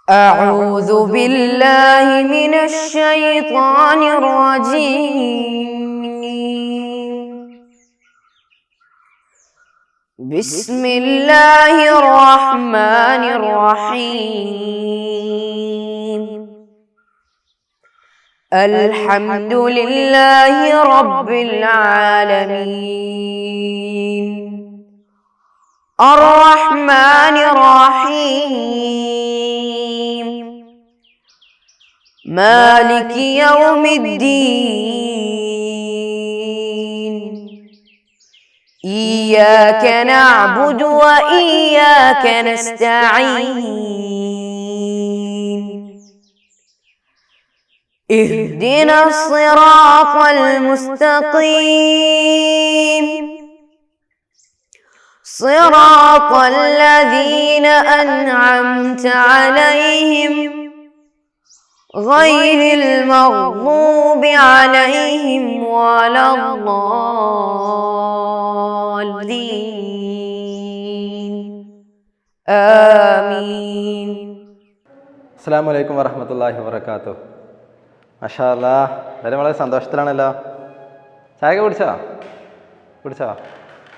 أعوذ بالله من الشيطان الرجيم. بسم الله الرحمن الرحيم. الحمد لله رب العالمين الرحمن الرحيم مالك يوم الدين إياك نعبد وإياك نستعين اهدنا الصراط المستقيم صراط الذين أنعمت عليهم غير المغضوب عليهم ولا الضالين آمين. അസ്സലാമു അലൈക്കും വറഹ്മത്തുള്ളാഹി വബറകാതുഹു. മാഷാ അല്ലാഹ്, എല്ലാവരും വളരെ സന്തോഷത്തിലാണല്ലോ. ചായ കുടിച്ചോ?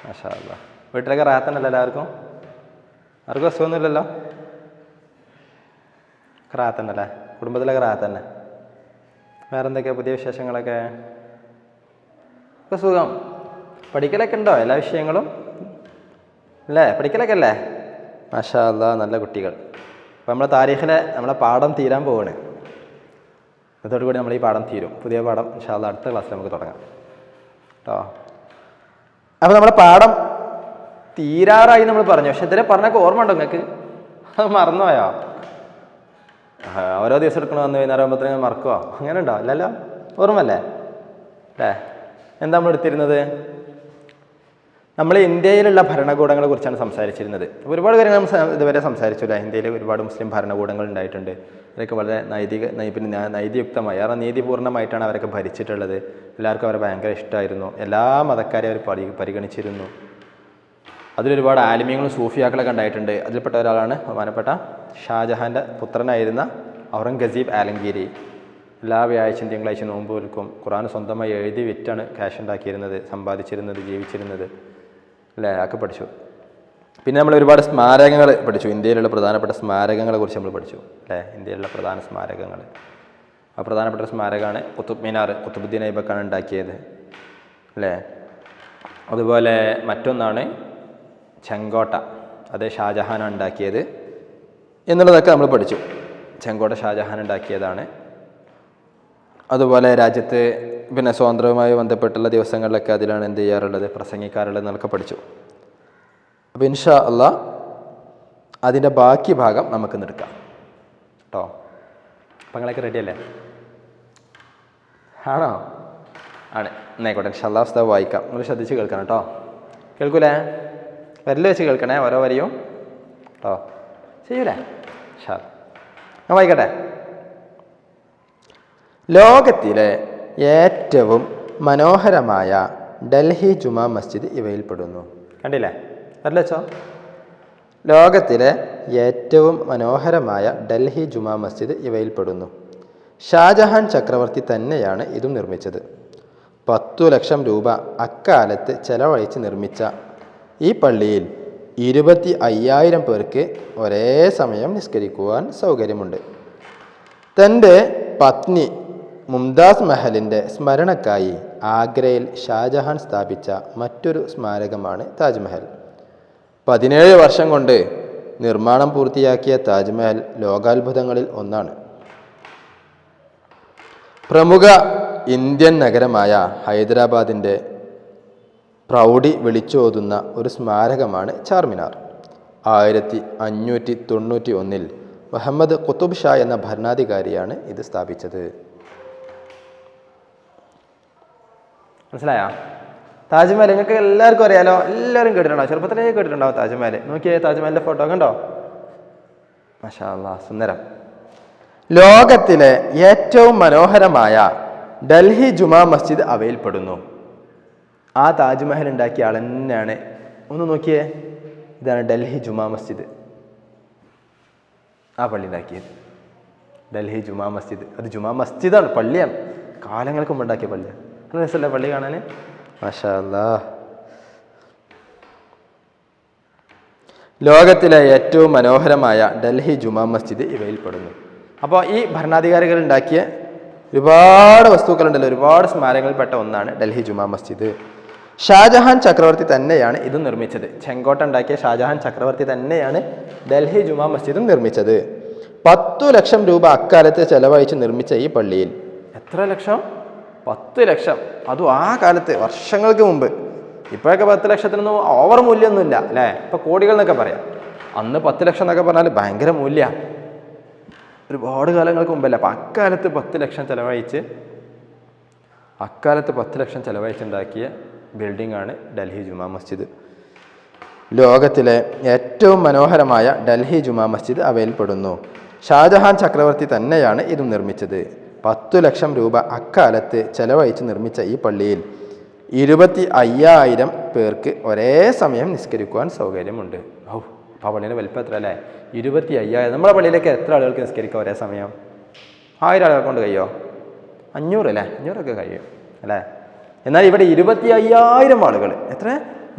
മാഷാ അല്ലാഹ്. വീട്ടിലൊക്കെ റാഹത്തന്നല്ലോ എല്ലാവർക്കും? ആർക്കും അസുഖമൊന്നുമില്ലല്ലോ? റാഹത്തന്നല്ലേ? കുടുംബത്തിലൊക്കെ റാഹത്തന്നെ? വേറെ എന്തൊക്കെയാണ് പുതിയ വിശേഷങ്ങളൊക്കെ? ഇപ്പോൾ സുഖം. പഠിക്കലൊക്കെ ഉണ്ടോ എല്ലാ വിഷയങ്ങളും? അല്ലേ, പഠിക്കലൊക്കെ അല്ലേ? മാഷാ അല്ലാഹ്, നല്ല കുട്ടികൾ. അപ്പോൾ നമ്മളെ താരീഖിലെ നമ്മളെ പാഠം തീരാൻ പോവാണ്. ഇതോടുകൂടി നമ്മൾ ഈ പാഠം തീരും. പുതിയ പാഠം ഇൻഷാ അല്ലാഹ് അടുത്ത ക്ലാസ്സിൽ നമുക്ക് തുടങ്ങാം കേട്ടോ. അപ്പോൾ നമ്മുടെ പാഠം തീരാറായി നമ്മൾ പറഞ്ഞു. പക്ഷെ ഇതുവരെ പറഞ്ഞൊക്കെ ഓർമ്മ ഉണ്ടോ നിങ്ങൾക്ക്? അത് മറന്നുപോയോ? ഓരോ ദിവസം എടുക്കണോ, വന്ന് വൈകുന്നേരം ആകുമ്പോഴത്തേനും മറക്കുമോ? അങ്ങനെ ഉണ്ടോ? അല്ലല്ലോ, ഓർമ്മല്ലേ അല്ലേ? എന്താ നമ്മൾ എടുത്തിരുന്നത്? നമ്മൾ ഇന്ത്യയിലുള്ള ഭരണകൂടങ്ങളെ കുറിച്ചാണ് സംസാരിച്ചിരുന്നത്. അപ്പോൾ ഒരുപാട് കാര്യങ്ങൾ ഇതുവരെ സംസാരിച്ചില്ല. ഇന്ത്യയിൽ ഒരുപാട് മുസ്ലിം ഭരണകൂടങ്ങൾ ഉണ്ടായിട്ടുണ്ട്. അവരൊക്കെ വളരെ നൈതിയുക്തമായി, കാരണം നീതിപൂർണ്ണമായിട്ടാണ് അവരൊക്കെ ഭരിച്ചിട്ടുള്ളത്. എല്ലാവർക്കും അവരെ ഭയങ്കര ഇഷ്ടമായിരുന്നു. എല്ലാ മതക്കാരെയും അവർ പരിഗണിച്ചിരുന്നു. അതിലൊരുപാട് ആലിമ്യങ്ങളും സൂഫിയാക്കളൊക്കെ ഉണ്ടായിട്ടുണ്ട്. അതിൽപ്പെട്ട ഒരാളാണ് ബഹുമാനപ്പെട്ട ഷാജഹാൻ്റെ പുത്രനായിരുന്ന ഔറംഗസീബ് ആലംഗീരി. എല്ലാ വ്യാഴാഴ്ചയും തിങ്കളാഴ്ച നോമ്പ് വിൽക്കും. ഖുർആൻ സ്വന്തമായി എഴുതി വിറ്റാണ് ക്യാഷ് ഉണ്ടാക്കിയിരുന്നത്, സമ്പാദിച്ചിരുന്നത്, ജീവിച്ചിരുന്നത്. അല്ലേ, അതൊക്കെ പഠിച്ചു. പിന്നെ നമ്മൾ ഒരുപാട് സ്മാരകങ്ങൾ പഠിച്ചു. ഇന്ത്യയിലുള്ള പ്രധാനപ്പെട്ട സ്മാരകങ്ങളെ കുറിച്ച് നമ്മൾ പഠിച്ചു. അല്ലേ, ഇന്ത്യയിലുള്ള പ്രധാന സ്മാരകങ്ങൾ. ആ പ്രധാനപ്പെട്ട സ്മാരകമാണ് കുത്തുബ് മിനാർ. കുത്തുബുദ്ദീൻ ഐബക്കാണ് ഉണ്ടാക്കിയത്. അല്ലേ, അതുപോലെ മറ്റൊന്നാണ് ചെങ്കോട്ട. അത് ഷാജഹാനാണ് ഉണ്ടാക്കിയത് എന്നുള്ളതൊക്കെ നമ്മൾ പഠിച്ചു. ചെങ്കോട്ട ഷാജഹാൻ ഉണ്ടാക്കിയതാണ്. അതുപോലെ രാജ്യത്ത് പിന്നെ സ്വാതന്ത്ര്യവുമായി ബന്ധപ്പെട്ടുള്ള ദിവസങ്ങളിലൊക്കെ അതിലാണ് എന്ത് ചെയ്യാറുള്ളത്, പ്രസംഗിക്കാറുള്ളത് എന്നൊക്കെ പഠിച്ചു. അപ്പോൾ ഇൻഷാ അല്ലാഹ് അതിൻ്റെ ബാക്കി ഭാഗം നമുക്ക് എടുക്കാം കേട്ടോ. അപ്പം നിങ്ങളൊക്കെ റെഡി അല്ലേ? ആണോ? ആണ്. എന്നായിക്കോട്ടെ, ഇൻഷാ അല്ലാഹ് ഉസ്താദ് വായിക്കാം. നിങ്ങൾ ശ്രദ്ധിച്ച് കേൾക്കണം കേട്ടോ. കേൾക്കൂലേ? വരൽ വെച്ച് കേൾക്കണേ, ഓരോ വരിയും കേട്ടോ. ചെയ്യൂലേ? ഇൻഷാ അല്ലാഹ് ഞാൻ വായിക്കട്ടെ. ലോകത്തിലെ ഏറ്റവും മനോഹരമായ ഡൽഹി ജുമാ മസ്ജിദ് ഇവയിൽപ്പെടുന്നു. കണ്ടില്ലേ? വരൽ വെച്ചോ. ലോകത്തിലെ ഏറ്റവും മനോഹരമായ ഡൽഹി ജുമാ മസ്ജിദ് ഇവയിൽപ്പെടുന്നു. ഷാജഹാൻ ചക്രവർത്തി തന്നെയാണ് ഇതും നിർമ്മിച്ചത്. 10 ലക്ഷം രൂപ അക്കാലത്ത് ചെലവഴിച്ച് നിർമ്മിച്ച ഈ പള്ളിയിൽ 25,000 പേർക്ക് ഒരേ സമയം നിസ്കരിക്കുവാൻ സൗകര്യമുണ്ട്. തൻ്റെ പത്നി മുംതാസ് മഹലിൻ്റെ സ്മരണക്കായി ആഗ്രയിൽ ഷാജഹാൻ സ്ഥാപിച്ച മറ്റൊരു സ്മാരകമാണ് താജ്മഹൽ. 17 വർഷം കൊണ്ട് നിർമ്മാണം പൂർത്തിയാക്കിയ താജ്മഹൽ ലോകാത്ഭുതങ്ങളിൽ ഒന്നാണ്. പ്രമുഖ ഇന്ത്യൻ നഗരമായ ഹൈദരാബാദിൻ്റെ പ്രൗഢി വിളിച്ചോതുന്ന ഒരു സ്മാരകമാണ് ചാർമിനാർ. 1591 മുഹമ്മദ് ഖുതുബ് ഷാ എന്ന ഭരണാധികാരിയാണ് ഇത് സ്ഥാപിച്ചത്. മനസ്സിലായോ? താജ്മഹൽ നിങ്ങൾക്ക് എല്ലാവർക്കും അറിയാലോ, എല്ലാവരും കേട്ടിട്ടുണ്ടാവും, ചെറുപ്പത്തിലേ കേട്ടിട്ടുണ്ടാവും താജ്മഹൽ. നോക്കിയേ, താജ്മഹലിൻ്റെ ഫോട്ടോ കണ്ടോ? മാഷാ അല്ലാഹ്, സുന്ദരം. ലോകത്തിലെ ഏറ്റവും മനോഹരമായ ഡൽഹി ജുമാ മസ്ജിദ് അവയിൽപ്പെടുന്നു. ആ താജ്മഹൽ ഉണ്ടാക്കിയ ആൾ തന്നെയാണ്. ഒന്ന് നോക്കിയേ, ഇതാണ് ഡൽഹി ജുമാ മസ്ജിദ്. ആ പള്ളി ഉണ്ടാക്കിയത്. ഡൽഹി ജുമാ മസ്ജിദ്. അത് ജുമാ മസ്ജിദാണ്, പള്ളിയാണ്. കാലങ്ങൾക്ക് മുമ്പ് ഉണ്ടാക്കിയ പള്ളിയാണ്. നല്ല രസമല്ലേ പള്ളി കാണാൻ? മാഷാ അല്ലാഹ്. ലോകത്തിലെ ഏറ്റവും മനോഹരമായ ഡൽഹി ജുമാ മസ്ജിദ് ഇവയിൽപ്പെടുന്നു. അപ്പോൾ ഈ ഭരണാധികാരികൾ ഉണ്ടാക്കിയ ഒരുപാട് വസ്തുക്കളുണ്ടല്ലോ, ഒരുപാട് സ്മാരകങ്ങളിൽപ്പെട്ട ഒന്നാണ് ഡൽഹി ജുമാ മസ്ജിദ്. ഷാജഹാൻ ചക്രവർത്തി തന്നെയാണ് ഇത് നിർമ്മിച്ചത്. ചെങ്കോട്ട ഉണ്ടാക്കിയ ഷാജഹാൻ ചക്രവർത്തി തന്നെയാണ് ഡൽഹി ജുമാ മസ്ജിദും നിർമ്മിച്ചത്. 10 ലക്ഷം രൂപ അക്കാലത്ത് ചെലവഴിച്ച് നിർമ്മിച്ച ഈ പള്ളിയിൽ, എത്ര ലക്ഷം? 10 ലക്ഷം. അതും ആ കാലത്ത്, വർഷങ്ങൾക്ക് മുമ്പ്. ഇപ്പോഴൊക്കെ 10 ലക്ഷത്തിനൊന്നും ഓവർ മൂല്യമൊന്നുമില്ല അല്ലേ? ഇപ്പം കോടികൾ എന്നൊക്കെ പറയാം. അന്ന് 10 ലക്ഷം എന്നൊക്കെ പറഞ്ഞാൽ ഭയങ്കര മൂല്യമാണ്. ഒരുപാട് കാലങ്ങൾക്ക് മുമ്പല്ല. അപ്പം അക്കാലത്ത് 10 ലക്ഷം ചെലവഴിച്ചുണ്ടാക്കിയ ബിൽഡിംഗ് ആണ് ഡൽഹി ജുമാ മസ്ജിദ്. ലോകത്തിലെ ഏറ്റവും മനോഹരമായ ഡൽഹി ജുമാ മസ്ജിദ് അവയിൽപ്പെടുന്നു. ഷാജഹാൻ ചക്രവർത്തി തന്നെയാണ് ഇതും നിർമ്മിച്ചത്. 10 ലക്ഷം രൂപ അക്കാലത്ത് ചെലവഴിച്ച് നിർമ്മിച്ച ഈ പള്ളിയിൽ 25,000 പേർക്ക് ഒരേ സമയം നിസ്കരിക്കുവാൻ സൗകര്യമുണ്ട്. ഓ, ആ പള്ളിയുടെ വലിപ്പം എത്ര അല്ലേ? 25,000. നമ്മുടെ പള്ളിയിലേക്ക് എത്ര ആളുകൾക്ക് നിസ്കരിക്കാം ഒരേ സമയം? 1000 ആളുകൾ കൊണ്ട് കഴിയുമോ? 500 അല്ലേ? 500ഒക്കെ കഴിയും അല്ലേ? എന്നാൽ ഇവിടെ 25,000 ആളുകൾ. എത്ര?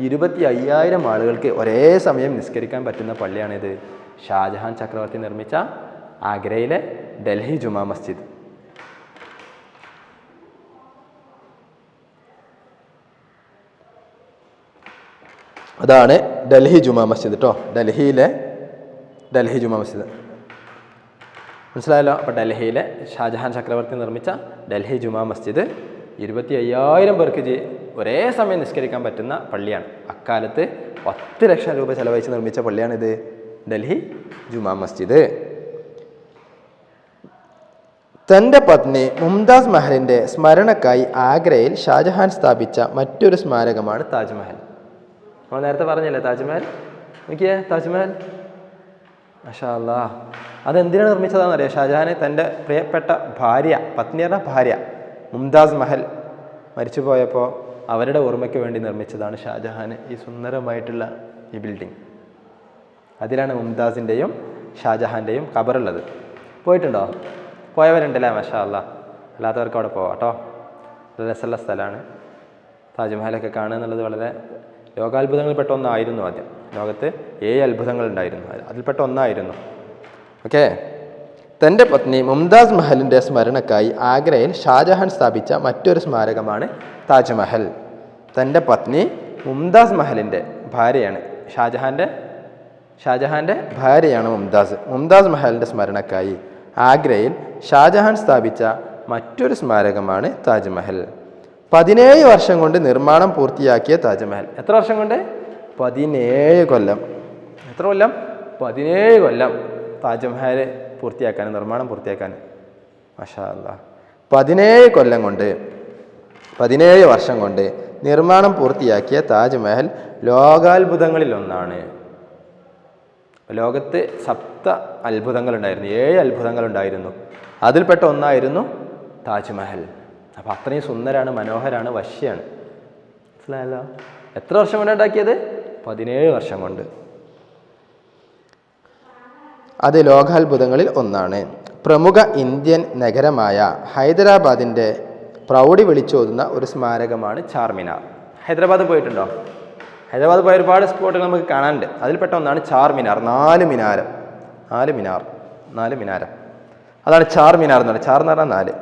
25,000 ആളുകൾക്ക് ഒരേ സമയം നിസ്കരിക്കാൻ പറ്റുന്ന പള്ളിയാണിത്. ഷാജഹാൻ ചക്രവർത്തി നിർമ്മിച്ച ആഗ്രയിലെ ഡൽഹി ജുമാ മസ്ജിദ്. അതാണ് ഡൽഹി ജുമാ മസ്ജിദ് കേട്ടോ. ഡൽഹിയിലെ ഡൽഹി ജുമാ മസ്ജിദ് മനസ്സിലായല്ലോ. അപ്പോൾ ഡൽഹിയിലെ ഷാജഹാൻ ചക്രവർത്തി നിർമ്മിച്ച ഡൽഹി ജുമാ മസ്ജിദ് 25,000 പേർക്ക് ഒരേ സമയം നിസ്കരിക്കാൻ പറ്റുന്ന പള്ളിയാണ്. അക്കാലത്ത് 10 ലക്ഷം രൂപ ചെലവഴിച്ച് നിർമ്മിച്ച പള്ളിയാണിത്, ഡൽഹി ജുമാ മസ്ജിദ്. തൻ്റെ പത്നി മുംതാസ് മഹലിൻ്റെ സ്മരണക്കായി ആഗ്രയിൽ ഷാജഹാൻ സ്ഥാപിച്ച മറ്റൊരു സ്മാരകമാണ് താജ്മഹൽ. നമ്മൾ നേരത്തെ പറഞ്ഞില്ലേ താജ്മഹൽ? നോക്കിയേ താജ്മഹൽ, മാഷാ അല്ലാഹ്. അതെന്തിനാണ് നിർമ്മിച്ചതാണെന്നറിയാം? ഷാജഹാൻ തൻ്റെ പ്രിയപ്പെട്ട ഭാര്യ, പത്നിയുടെ ഭാര്യ മുംതാസ് മഹൽ മരിച്ചു പോയപ്പോൾ അവരുടെ ഓർമ്മയ്ക്ക് വേണ്ടി നിർമ്മിച്ചതാണ് ഷാജഹാൻ ഈ സുന്ദരമായിട്ടുള്ള ഈ ബിൽഡിംഗ്. അതിലാണ് മുംതാസിൻ്റെയും ഷാജഹാൻ്റെയും ഖബറുള്ളത്. പോയിട്ടുണ്ടോ? പോയവരുണ്ടല്ലേ? മാഷാ അല്ലാഹ്. അല്ലാത്തവർക്ക് അവിടെ പോവാം കേട്ടോ. വളരെ രസമുള്ള സ്ഥലമാണ്. താജ്മഹലൊക്കെ കാണുക എന്നുള്ളത് വളരെ ലോകാത്ഭുതങ്ങളിൽപ്പെട്ട ഒന്നായിരുന്നു. ആദ്യം ലോകത്ത് 7 അത്ഭുതങ്ങൾ ഉണ്ടായിരുന്നു, അതിൽപ്പെട്ട ഒന്നായിരുന്നു. ഓക്കെ. തൻ്റെ പത്നി മുംതാസ് മഹലിൻ്റെ സ്മരണക്കായി ആഗ്രയിൽ ഷാജഹാൻ സ്ഥാപിച്ച മറ്റൊരു സ്മാരകമാണ് താജ്മഹൽ. തൻ്റെ പത്നി മുംതാസ് മഹലിൻ്റെ ഭാര്യയാണ്, ഷാജഹാൻ്റെ ഭാര്യയാണ് മുംതാസ് മഹലിൻ്റെ സ്മരണക്കായി ആഗ്രയിൽ ഷാജഹാൻ സ്ഥാപിച്ച മറ്റൊരു സ്മാരകമാണ് താജ്മഹൽ. 17 വർഷം കൊണ്ട് നിർമ്മാണം പൂർത്തിയാക്കിയ താജ്മഹൽ. എത്ര വർഷം കൊണ്ട്? 17 കൊല്ലം. എത്ര കൊല്ലം? 17 കൊല്ലം താജ്മഹൽ പൂർത്തിയാക്കാൻ, നിർമ്മാണം പൂർത്തിയാക്കാൻ. മാഷാ അല്ലാഹ്. 17 വർഷം കൊണ്ട് നിർമ്മാണം പൂർത്തിയാക്കിയ താജ്മഹൽ ലോകാത്ഭുതങ്ങളിൽ ഒന്നാണ്. ലോകത്ത് 7 അത്ഭുതങ്ങളുണ്ടായിരുന്നു, 7 അത്ഭുതങ്ങളുണ്ടായിരുന്നു. അതിൽപ്പെട്ട ഒന്നായിരുന്നു താജ്മഹൽ. അപ്പോൾ അത്രയും സുന്ദരമാണ്, മനോഹരമാണ്, വശ്യമാണ്. മനസ്സിലായല്ലോ? എത്ര വർഷം കൊണ്ട് ഉണ്ടാക്കിയത്? 17 വർഷം കൊണ്ട്. അത് ലോകാത്ഭുതങ്ങളിൽ ഒന്നാണ്. പ്രമുഖ ഇന്ത്യൻ നഗരമായ ഹൈദരാബാദിൻ്റെ പ്രൗഢി വിളിച്ചോതുന്ന ഒരു സ്മാരകമാണ് ചാർമിനാർ. ഹൈദരാബാദ് പോയിട്ടുണ്ടോ? ഹൈദരാബാദ് പോയ ഒരുപാട് സ്പോട്ടുകൾ നമുക്ക് കാണാനുണ്ട്. അതിൽപ്പെട്ട ഒന്നാണ് ചാർമിനാർ. 4 മിനാരം. അതാണ് ചാർമിനാർ എന്ന് പറയുന്നത്. ചാർ എന്ന് പറഞ്ഞാൽ 4.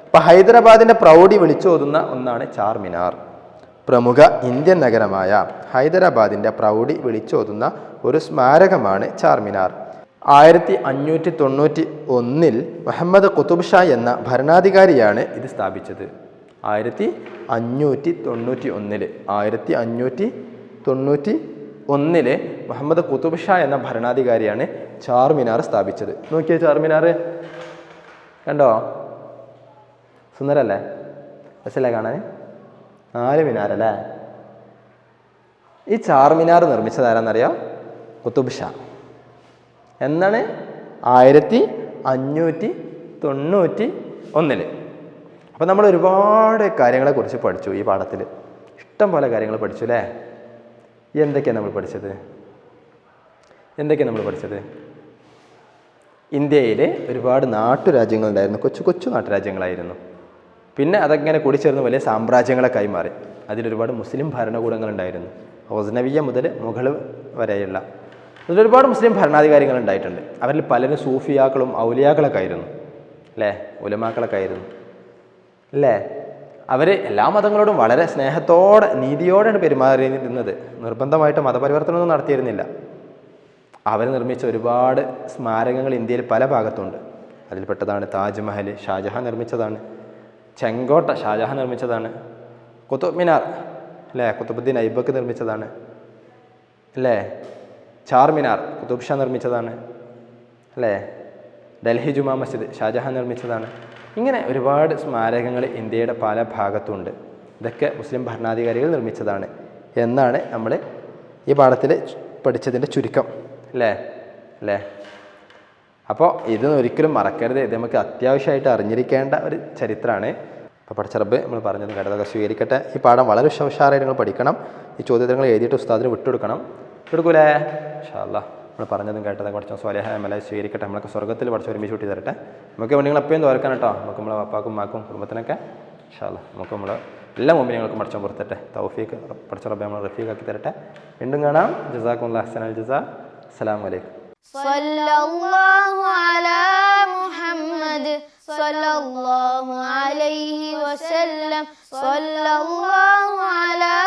അപ്പം ഹൈദരാബാദിൻ്റെ പ്രൗഢി വിളിച്ചോതുന്ന ഒന്നാണ് ചാർമിനാർ. പ്രമുഖ ഇന്ത്യൻ നഗരമായ ഹൈദരാബാദിൻ്റെ പ്രൗഢി വിളിച്ചോതുന്ന ഒരു സ്മാരകമാണ് ചാർമിനാർ. 1591 മുഹമ്മദ് കുതുബ് ഷാ എന്ന ഭരണാധികാരിയാണ് ഇത് സ്ഥാപിച്ചത്. 1591 മുഹമ്മദ് കുതുബ് ഷാ എന്ന ഭരണാധികാരിയാണ് ചാർമിനാർ സ്ഥാപിച്ചത്. നോക്കിയേ ചാർമിനാർ കണ്ടോ? സുന്ദരല്ലേ? രസല്ലേ കാണാൻ? 4 മിനാരല്ലേ? ഈ ചാർമിനാർ നിർമ്മിച്ചത് ആരാന്നറിയോ? കുതുബ് ഷാ. എന്നാണ്? 1591. അപ്പം നമ്മൾ ഒരുപാട് കാര്യങ്ങളെക്കുറിച്ച് പഠിച്ചു ഈ പാഠത്തിൽ. ഇഷ്ടം പോലെ കാര്യങ്ങൾ പഠിച്ചു അല്ലേ? എന്തൊക്കെയാണ് നമ്മൾ പഠിച്ചത്? ഇന്ത്യയിൽ ഒരുപാട് നാട്ടുരാജ്യങ്ങളുണ്ടായിരുന്നു, കൊച്ചു കൊച്ചു നാട്ടുരാജ്യങ്ങളായിരുന്നു. പിന്നെ അതങ്ങനെ കൂടിച്ചേർന്ന് വലിയ സാമ്രാജ്യങ്ങളെ കൈമാറി. അതിലൊരുപാട് മുസ്ലിം ഭരണകൂടങ്ങളുണ്ടായിരുന്നു. ഗസ്നവിയ്യ മുതൽ മുഗൾ വരെയുള്ള അതിലൊരുപാട് മുസ്ലിം ഭരണാധികാരികൾ ഉണ്ടായിട്ടുണ്ട്. അവരിൽ പലരും സൂഫിയാക്കളും ഔലിയാക്കളൊക്കെ ആയിരുന്നു, അല്ലേ, ഉലമാക്കളൊക്കെ ആയിരുന്നു, അല്ലേ. അവർ എല്ലാ മതങ്ങളോടും വളരെ സ്നേഹത്തോടെ നീതിയോടെയാണ് പെരുമാറിയിരുന്നത്. നിർബന്ധമായിട്ട് മതപരിവർത്തനമൊന്നും നടത്തിയിരുന്നില്ല. അവർ നിർമ്മിച്ച ഒരുപാട് സ്മാരകങ്ങൾ ഇന്ത്യയിൽ പല ഭാഗത്തുണ്ട്. അതിൽപ്പെട്ടതാണ് താജ്മഹൽ, ഷാജഹാൻ നിർമ്മിച്ചതാണ്. ചെങ്കോട്ട ഷാജഹാൻ നിർമ്മിച്ചതാണ്. കുത്തുബ് മിനാർ, അല്ലേ, കുത്തുബുദ്ദീൻ ഐബക്ക് നിർമ്മിച്ചതാണ്, അല്ലേ. ചാർമിനാർ കുത്തുബ് ഷാ നിർമ്മിച്ചതാണ്, അല്ലേ. ഡൽഹി ജുമാ മസ്ജിദ് ഷാജഹാൻ നിർമ്മിച്ചതാണ്. ഇങ്ങനെ ഒരുപാട് സ്മാരകങ്ങൾ ഇന്ത്യയുടെ പല ഭാഗത്തുണ്ട്. ഇതൊക്കെ മുസ്ലിം ഭരണാധികാരികൾ നിർമ്മിച്ചതാണ് എന്നാണ് നമ്മൾ ഈ പാഠത്തിൽ പഠിച്ചതിൻ്റെ ചുരുക്കം, അല്ലേ. അപ്പോൾ ഇതൊന്നും ഒരിക്കലും മറക്കരുത്. ഇത് നമുക്ക് അത്യാവശ്യമായിട്ട് അറിഞ്ഞിരിക്കേണ്ട ഒരു ചരിത്രമാണ്. അപ്പോൾ പഠിച്ച റബ്ബ് നമ്മൾ പറഞ്ഞതും കേട്ടതൊക്കെ സ്വീകരിക്കട്ടെ. ഈ പാഠം വളരെ ഉഷാറായിട്ട് നിങ്ങൾ പഠിക്കണം. ഈ ചോദ്യങ്ങൾ എഴുതിയിട്ട് ഉസ്താദിന് വിട്ടുകൊടുക്കണം. വിട്ടുകൊടുക്കൂലേ? ഇൻഷാ അല്ലാഹ് നമ്മൾ പറഞ്ഞതും കേട്ടതൊക്കെ പഠിച്ച സ്വാലിഹായ അമലായി സ്വീകരിക്കട്ടെ. നമ്മളൊക്കെ സ്വർഗ്ഗത്തിൽ പഠിച്ച ഒരുമിച്ച് കൂട്ടി തരട്ടെ. നമുക്ക് വേണ്ടി നിങ്ങൾ എപ്പോഴും തോർക്കാൻ കേട്ടോ. നമുക്ക് നമ്മളെ വാപ്പാക്കും ഉമ്മാക്കും കുടുംബത്തിനൊക്കെ ഇൻഷാ അല്ലാഹ് നമുക്ക് നമ്മൾ എല്ലാ മുഅ്മിനീങ്ങൾക്കും പഠിച്ചാൽ പുറത്തട്ടെ. തൗഫീഖ് പഠിച്ച റബ്ബെ നമ്മൾ റഫീഖാക്കി തരട്ടെ. വീണ്ടും കാണാം. ജസാക്കുമുല്ലാഹു അഹ്സനൽ ജസാ. അസ്സലാമു അലൈക്കും. സല്ലല്ലാഹു അലാ മുഹമ്മദ് സല്ലല്ലാഹു അലൈഹി വസല്ലം. സല്ലല്ലാഹു അലാ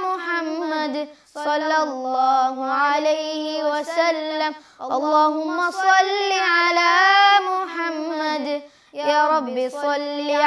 മുഹമ്മദ് സല്ലല്ലാഹു അലൈഹി വസല്ലം. അല്ലാഹുമ്മ സല്ലി അലാ മുഹമ്മദ് യാ റബ്ബി സല്ലി